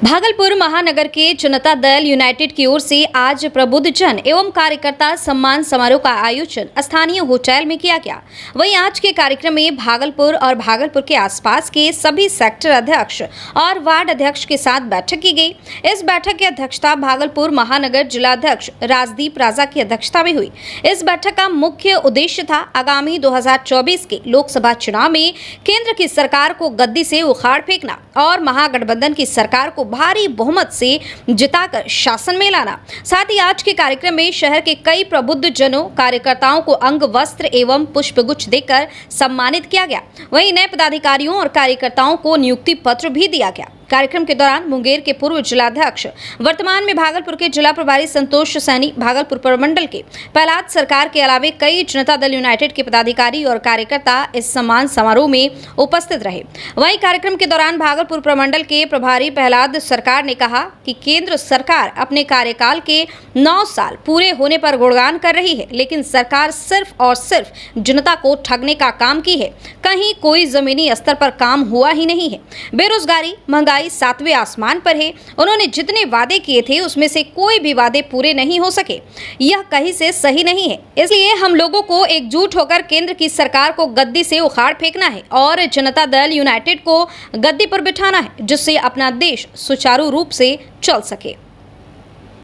भागलपुर महानगर के जनता दल यूनाइटेड की ओर से आज प्रबुद्ध जन एवं कार्यकर्ता सम्मान समारोह का आयोजन स्थानीय होटल में किया गया। वहीं आज के कार्यक्रम में भागलपुर और भागलपुर के आसपास के सभी सेक्टर अध्यक्ष और वार्ड अध्यक्ष के साथ बैठक की गई। इस बैठक की अध्यक्षता भागलपुर महानगर जिला अध्यक्ष राजदीप राजा की अध्यक्षता में हुई। इस बैठक का मुख्य उद्देश्य था आगामी 2024 के लोकसभा चुनाव में केंद्र की सरकार को गद्दी से उखाड़ फेंकना और महागठबंधन की सरकार को भारी बहुमत से जिताकर शासन में लाना। साथ ही आज के कार्यक्रम में शहर के कई प्रबुद्ध जनों कार्यकर्ताओं को अंग वस्त्र एवं पुष्पगुच्छ देकर सम्मानित किया गया। वहीं नए पदाधिकारियों और कार्यकर्ताओं को नियुक्ति पत्र भी दिया गया। कार्यक्रम के दौरान मुंगेर के पूर्व जिलाध्यक्ष वर्तमान में भागलपुर के जिला प्रभारी संतोष सैनी, भागलपुर प्रमंडल के प्रहलाद सरकार के अलावे कई जनता दल यूनाइटेड के पदाधिकारी और कार्यकर्ता इस सम्मान समारोह में उपस्थित रहे। वहीं कार्यक्रम के दौरान भागलपुर प्रमंडल के प्रभारी प्रहलाद सरकार ने कहा कि केंद्र सरकार अपने कार्यकाल के 9 साल पूरे होने पर गुणगान कर रही है, लेकिन सरकार सिर्फ और सिर्फ जनता को ठगने का काम की है। कहीं कोई जमीनी स्तर पर काम हुआ ही नहीं है। बेरोजगारी, महंगाई 7वें आसमान पर है। उन्होंने जितने वादे किए थे उसमें से कोई भी वादे पूरे नहीं हो सके। यह कहीं से सही नहीं है। इसलिए हम लोगों को एकजुट होकर केंद्र की सरकार को गद्दी से उखाड़ फेंकना है और जनता दल यूनाइटेड को गद्दी पर बिठाना है, जिससे अपना देश सुचारू रूप से चल सके।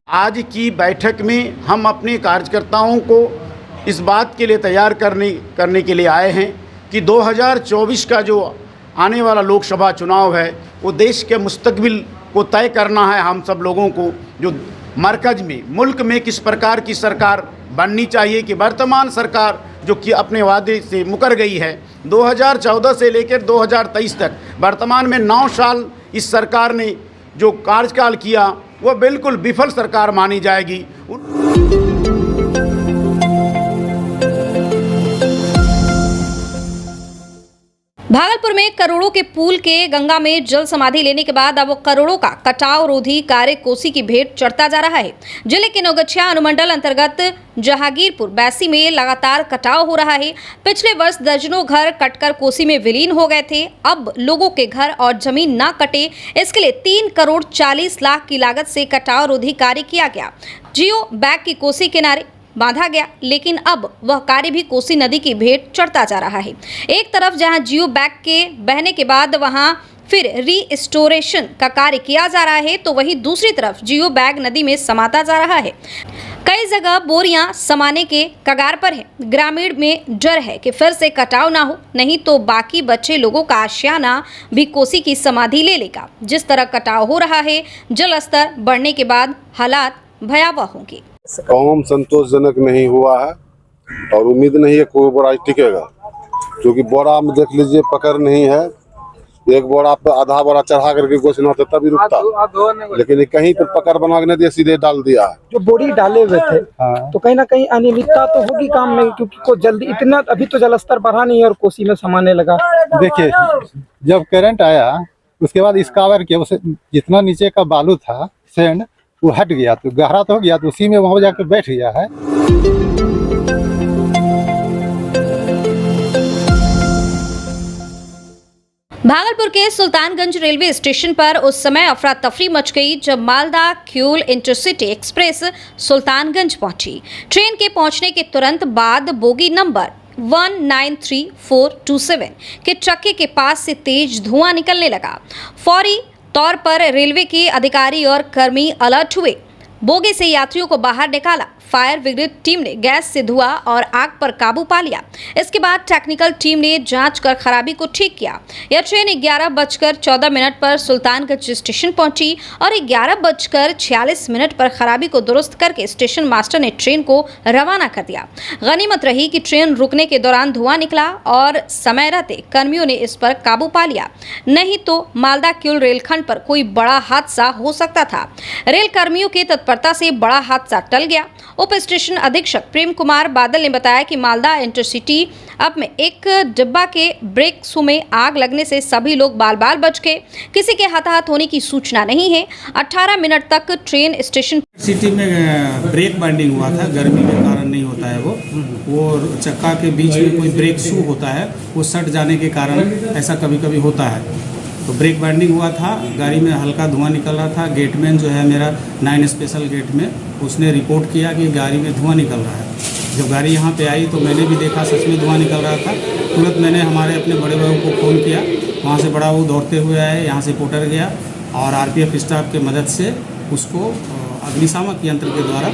आज की बैठक में हम अपने कार्यकर्ताओं को इस बात के लिए तैयार करने के लिए आए हैं कि 2024 का जो आने वाला लोकसभा चुनाव है वो देश के मुस्तकबिल को तय करना है। हम सब लोगों को जो मरकज में मुल्क में किस प्रकार की सरकार बननी चाहिए कि वर्तमान सरकार जो कि अपने वादे से मुकर गई है 2014 से लेकर 2023 तक, वर्तमान में 9 साल इस सरकार ने जो कार्यकाल किया वो बिल्कुल विफल सरकार मानी जाएगी। भागलपुर में करोड़ों के पुल के गंगा में जल समाधि लेने के बाद अब करोड़ों का कटाव रोधी कार्य कोसी की भेंट चढ़ता जा रहा है। जिले के नौगछिया अनुमंडल अंतर्गत जहांगीरपुर बैसी में लगातार कटाव हो रहा है। पिछले वर्ष दर्जनों घर कटकर कोसी में विलीन हो गए थे। अब लोगों के घर और जमीन ना कटे, इसके लिए 3 करोड़ 40 लाख की लागत से कटाव रोधी कार्य किया गया। जियो बैग की कोसी किनारे बांधा गया, लेकिन अब वह कार्य भी कोसी नदी की भेंट चढ़ता जा रहा है। एक तरफ जहां जियो बैग के बहने के बाद वहां फिर रीस्टोरेशन का कार्य किया जा रहा है, तो वहीं दूसरी तरफ जियो बैग नदी में समाता जा रहा है। कई जगह बोरियां समाने के कगार पर है। ग्रामीण में डर है कि फिर से कटाव ना हो, नहीं तो बाकी बचे लोगों का आशियाना भी कोसी की समाधि ले लेगा। जिस तरह कटाव हो रहा है, जल स्तर बढ़ने के बाद हालात भयावह होंगे। काम संतोषजनक नहीं हुआ है और उम्मीद नहीं है कोई बोरा टिकेगा, क्योंकि बोरा में देख लीजिए पकड़ नहीं है। एक बोरा पे आधा बोरा चढ़ा करके घोषणा तो तभी रुकता, लेकिन कहीं पर पकड़ बना के नहीं दिया, सीधे डाल दिया है। जो बोरी डाले हुए थे तो कहीं ना कहीं अनियमितता तो होगी काम में, क्योंकि को जल्दी इतना अभी तो जलस्तर बढ़ा नहीं है और कोसी में समाने लगा। देखिए, जब करंट आया उसके बाद इस कावर के उसे जितना नीचे का बालू था सैंड वो हट गया, तो गहरा तो हो गया, तो उसी में वहां जाकर बैठ गया है। भागलपुर के सुल्तानगंज रेलवे स्टेशन पर उस समय अफरा तफरी मच गई जब मालदा क्यूल इंटरसिटी एक्सप्रेस सुल्तानगंज पहुंची। ट्रेन के पहुंचने के तुरंत बाद बोगी नंबर 193427 के चक्के के पास से तेज धुआं निकलने लगा। फौरी तौर पर रेलवे के अधिकारी और कर्मी अलर्ट हुए, बोगी से यात्रियों को बाहर निकाला। फायर ब्रिगेड टीम ने गैस से धुआं और आग पर काबू पा लिया। इसके बाद टेक्निकल टीम ने जांच कर खराबी को ठीक किया। यह ट्रेन 11:14 पर सुल्तानगंज स्टेशन पहुंची और 11:46 पर खराबी को दुरुस्त करके स्टेशन मास्टर ने ट्रेन को रवाना कर दिया। गनीमत रही कि ट्रेन रुकने के दौरान धुआं निकला और समय रहते कर्मियों ने इस पर काबू पा लिया, नहीं तो मालदा क्यूल रेलखंड पर कोई बड़ा हादसा हो सकता था। रेल कर्मियों की तत्परता से बड़ा हादसा टल गया। उप स्टेशन अधीक्षक प्रेम कुमार बादल ने बताया कि मालदा इंटरसिटी अब में एक डिब्बा के ब्रेक शू में आग लगने से सभी लोग बाल बाल बच गए। किसी के हताहत होने की सूचना नहीं है। 18 मिनट तक ट्रेन स्टेशन सिटी में ब्रेक बाइंडिंग हुआ था, गर्मी के कारण नहीं होता है वो चक्का के बीच में कोई ब्रेक शू होता है, वो सट जाने के कारण ऐसा कभी कभी होता है। तो ब्रेक बाइंडिंग हुआ था, गाड़ी में हल्का धुआं निकल रहा था। गेटमैन जो है मेरा 9 स्पेशल गेट में, उसने रिपोर्ट किया कि गाड़ी में धुआं निकल रहा है। जब गाड़ी यहाँ पे आई तो मैंने भी देखा सच में धुआं निकल रहा था। तुरंत मैंने हमारे अपने बड़े भाई को फ़ोन किया, वहाँ से बड़ा वो दौड़ते हुए आए, यहाँ से पोटर गया और आरपीएफ स्टाफ के मदद से उसको अग्निशामक यंत्र के द्वारा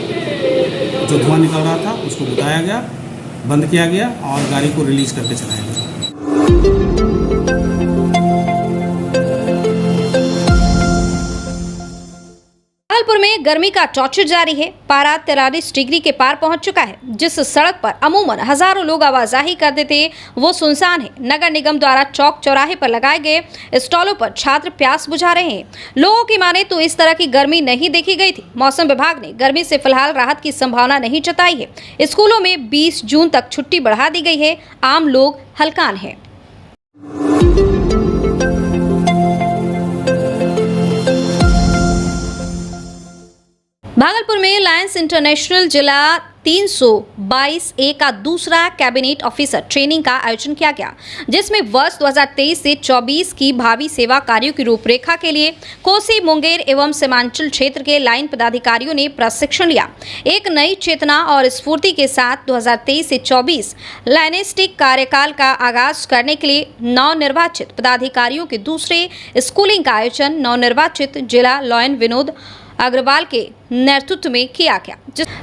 जो धुआं निकल रहा था उसको बुझाया गया, बंद किया गया और गाड़ी को रिलीज़ करके चलाया गया। भागलपुर में गर्मी का टॉर्चर जारी है। पारा 43 डिग्री के पार पहुंच चुका है। जिस सड़क पर अमूमन हजारों लोग आवाजाही करते थे वो सुनसान है। नगर निगम द्वारा चौक चौराहे पर लगाए गए स्टॉलों पर छात्र प्यास बुझा रहे हैं। लोगों की माने तो इस तरह की गर्मी नहीं देखी गई थी। मौसम विभाग ने गर्मी से फिलहाल राहत की संभावना नहीं जताई है। स्कूलों में 20 जून तक छुट्टी बढ़ा दी गई है। आम लोग हलकान हैं। भागलपुर में लायंस इंटरनेशनल जिला 322A का दूसरा कैबिनेट ऑफिसर ट्रेनिंग का आयोजन किया गया, जिसमें वर्ष 2023 से 24 की भावी सेवा कार्यों की रूपरेखा के लिए कोसी, मुंगेर एवं सीमांचल क्षेत्र के लाइन पदाधिकारियों ने प्रशिक्षण लिया। एक नई चेतना और स्फूर्ति के साथ 2023 से 24 लाइनेस्टिक कार्यकाल का आगाज करने के लिए नवनिर्वाचित पदाधिकारियों के दूसरे स्कूलिंग का आयोजन नवनिर्वाचित जिला लॉयन विनोद अग्रवाल के नेतृत्व में किया गया,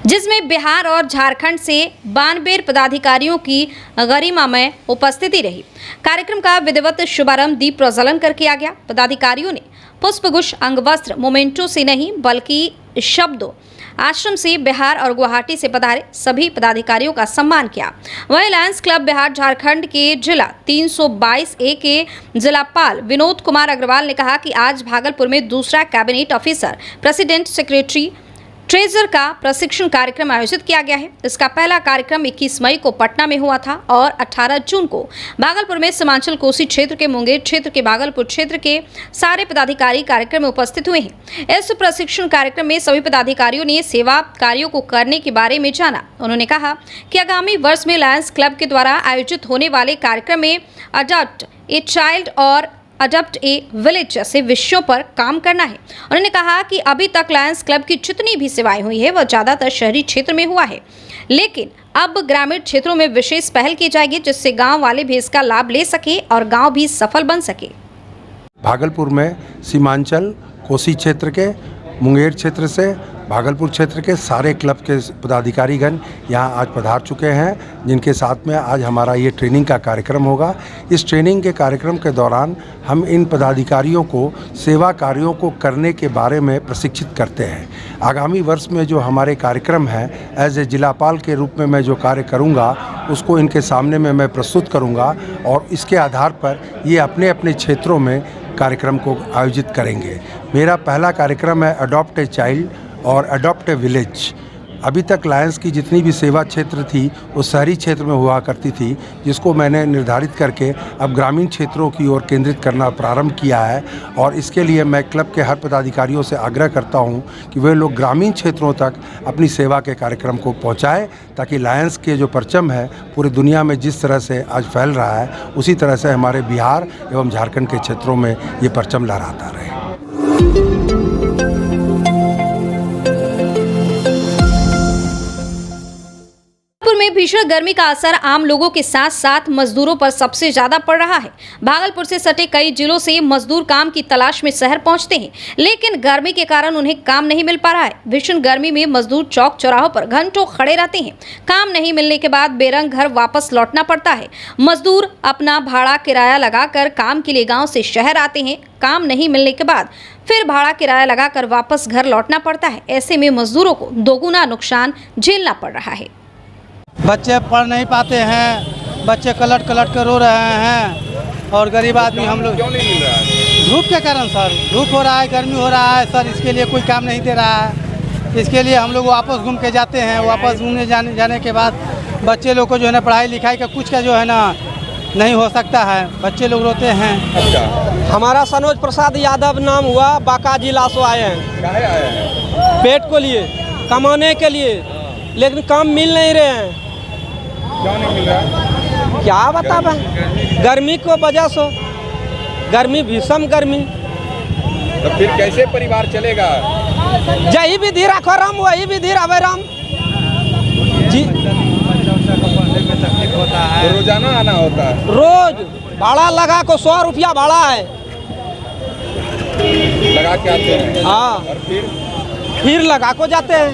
जिसमें बिहार और झारखंड से 92 पदाधिकारियों की गरिमामय उपस्थिति रही। कार्यक्रम का विधिवत शुभारंभ दीप प्रज्वलन कर किया गया। पदाधिकारियों ने पुष्पगुच्छ, अंगवस्त्र, मोमेंटो से नहीं बल्कि शब्दों आश्रम से बिहार और गुवाहाटी से पधारे सभी पदाधिकारियों का सम्मान किया। वहीं लायंस क्लब बिहार झारखंड के जिला 322A के जिलापाल विनोद कुमार अग्रवाल ने कहा कि आज भागलपुर में दूसरा cabinet officer, president, secretary, treasure का प्रशिक्षण कार्यक्रम आयोजित किया गया है। इसका पहला कार्यक्रम 21 मई को पटना में हुआ था और 18 जून को भागलपुर में सीमांचल कोसी क्षेत्र के, मुंगेर क्षेत्र के, भागलपुर क्षेत्र के सारे पदाधिकारी कार्यक्रम में उपस्थित हुए हैं। इस प्रशिक्षण कार्यक्रम में सभी पदाधिकारियों ने सेवा कार्यों को करने के बारे में जाना। उन्होंने कहा कि आगामी वर्ष में लायंस क्लब के द्वारा आयोजित होने वाले कार्यक्रम में अडॉप्ट ए चाइल्ड और अडॉप्ट ए विलेज जैसे विषयों पर काम करना है। उन्होंने कहा कि अभी तक लायंस क्लब की जितनी भी सेवाएं हुई है वह ज़्यादातर शहरी क्षेत्र में हुआ है, लेकिन अब ग्रामीण क्षेत्रों में विशेष पहल की जाएगी जिससे गांव वाले भी इसका लाभ ले सके और गांव भी सफल बन सके। भागलपुर में सीमांचल, कोसी क्षेत्र के, मुंगेर क्षेत्र से, भागलपुर क्षेत्र के सारे क्लब के पदाधिकारीगण यहाँ आज पधार चुके हैं, जिनके साथ में आज हमारा ये ट्रेनिंग का कार्यक्रम होगा। इस ट्रेनिंग के कार्यक्रम के दौरान हम इन पदाधिकारियों को सेवा कार्यों को करने के बारे में प्रशिक्षित करते हैं। आगामी वर्ष में जो हमारे कार्यक्रम है, एज ए जिलापाल के रूप में मैं जो कार्य करूँगा उसको इनके सामने में मैं प्रस्तुत करूँगा और इसके आधार पर ये अपने अपने क्षेत्रों में कार्यक्रम को आयोजित करेंगे। मेरा पहला कार्यक्रम है अडॉप्ट ए चाइल्ड और अडॉप्ट ए विलेज। अभी तक लायंस की जितनी भी सेवा क्षेत्र थी वो शहरी क्षेत्र में हुआ करती थी, जिसको मैंने निर्धारित करके अब ग्रामीण क्षेत्रों की ओर केंद्रित करना प्रारंभ किया है। और इसके लिए मैं क्लब के हर पदाधिकारियों से आग्रह करता हूं कि वे लोग ग्रामीण क्षेत्रों तक अपनी सेवा के कार्यक्रम को पहुंचाएं, ताकि लायंस के जो परचम है पूरी दुनिया में जिस तरह से आज फैल रहा है उसी तरह से हमारे बिहार एवं झारखंड के क्षेत्रों में ये परचम लहराता रहे। में भीषण गर्मी का असर आम लोगों के साथ साथ मजदूरों पर सबसे ज्यादा पड़ रहा है। भागलपुर से सटे कई जिलों से मजदूर काम की तलाश में शहर पहुंचते हैं, लेकिन गर्मी के कारण उन्हें काम नहीं मिल पा रहा है। भीषण गर्मी में मजदूर चौक चौराहों पर घंटों खड़े रहते हैं। काम नहीं मिलने के बाद बेरंग घर वापस लौटना पड़ता है। मजदूर अपना भाड़ा किराया लगाकर काम के लिए गाँव से शहर आते हैं। काम नहीं मिलने के बाद फिर भाड़ा किराया लगाकर वापस घर लौटना पड़ता है। ऐसे में मजदूरों को दोगुना नुकसान झेलना पड़ रहा है। बच्चे पढ़ नहीं पाते हैं, बच्चे कलट कलट कर रो रहे हैं और गरीब आदमी हम लोग क्यों नहीं मिल रहा है? धूप के कारण सर, धूप हो रहा है, गर्मी हो रहा है सर, इसके लिए कोई काम नहीं दे रहा है। इसके लिए हम लोग वापस घूम के जाते हैं। वापस घूमने जाने के बाद बच्चे लोग को जो है ना पढ़ाई लिखाई का कुछ का जो है ना नहीं हो सकता है, बच्चे लोग रोते हैं। अच्छा, हमारा सनोज प्रसाद यादव नाम हुआ, बांका जिला से आए हैं। पेट को लिए, कमाने के लिए, लेकिन काम मिल नहीं रहे हैं। क्यों नहीं मिल रहा? क्या बता पाए, गर्मी को वजह से गर्मी भीषण गर्मी। तो फिर कैसे परिवार चलेगा? जही विधि रखो राम वही विधि रवे राम जी। तो रोजाना आना होता है? रोज भाड़ा लगा को 100 रुपया भाड़ा है, लगा के आते हैं। हाँ और फिर फिर लगा को जाते हैं।